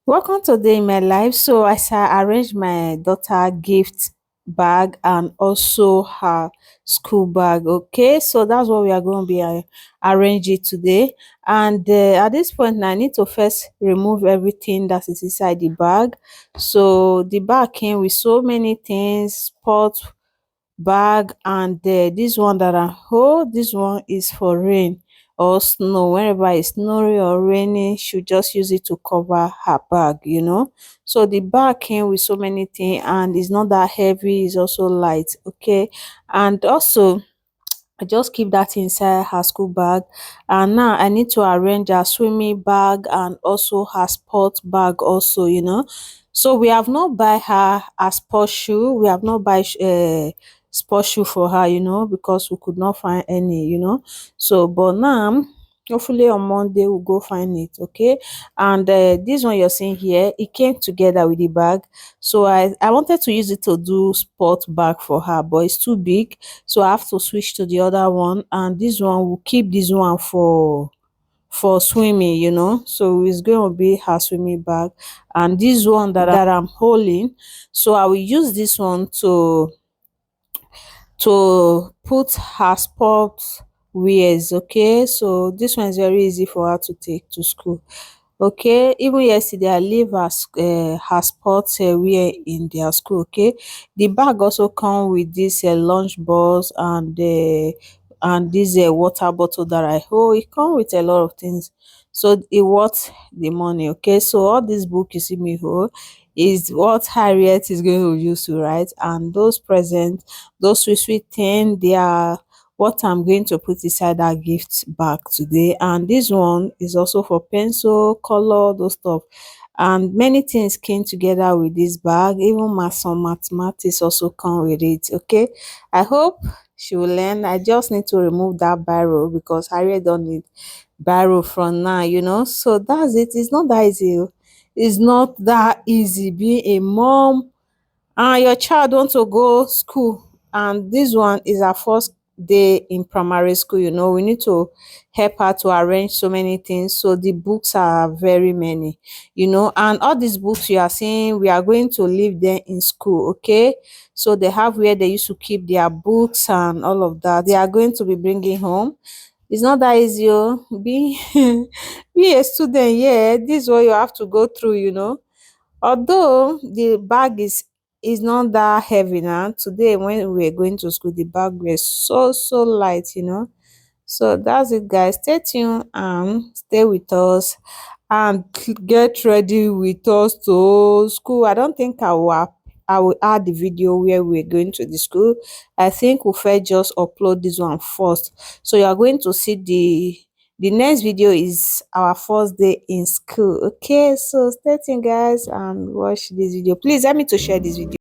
Welcome today in my life. So as I arrange my daughter gift bag and also her school bag. Okay, so that's what we are going to be arrange it today. And at this point now, I need to first remove everything that is inside the bag. So the bag came with so many things, sport bag, and this one that I hold, this one is for rain or snow. Whenever it's snowy or raining, she'll just use it to cover her bag. So the bag came with so many things, and it's not that heavy, it's also light. Okay, and also I just keep that inside her school bag. And now I need to arrange her swimming bag and also her sport bag also. So we have not buy her a sport shoe. We have not buy sport shoe for her, because we could not find any. So but now hopefully on Monday we'll go find it. Okay. And this one you're seeing here, it came together with the bag. So I wanted to use it to do sport bag for her, but it's too big, so I have to switch to the other one, and this one will keep this one for swimming. So it's going to be her swimming bag, and this one that I'm holding, so I will use this one to put her sports wears. Okay, so this one is very easy for her to take to school. Okay, even yesterday I leave her sports wear in their school. Okay, the bag also come with this lunch box and this water bottle that I hold. It come with a lot of things, so it worth the money. Okay, so all this book you see me hold is what Harriet is going to use to write, and those presents, those sweet sweet things, they are what I'm going to put inside that gift bag today. And this one is also for pencil, color, those stuff. And many things came together with this bag. Even some mathematics also come with it. Okay. I hope she will learn. I just need to remove that barrel because Harriet don't need barrel from now. So that's it. It's not that easy. It's not that easy being a mom and your child want to go school, and this one is her first day in primary school. We need to help her to arrange so many things, so the books are very many, and all these books you are seeing, we are going to leave them in school. Okay, so they have where they used to keep their books and all of that, they are going to be bringing home. It's not that easy. Be be a student. Yeah, this is what you have to go through. Although the bag is not that heavy now. Today when we were going to school, the bag was so light. So that's it, guys. Stay tuned and stay with us and get ready with us to school. I don't think I will add the video where we're going to the school. I think we'll first just upload this one first. So you are going to see the next video is our first day in school. Okay, so stay tuned, guys, and watch this video. Please help me to share this video.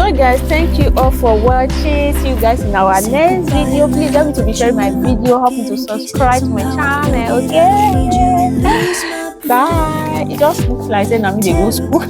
So guys, thank you all for watching. See you guys in our next video. Please help me to be sharing my video, help me to subscribe to my channel. Okay, bye. It just looks like saying I'm in the go school.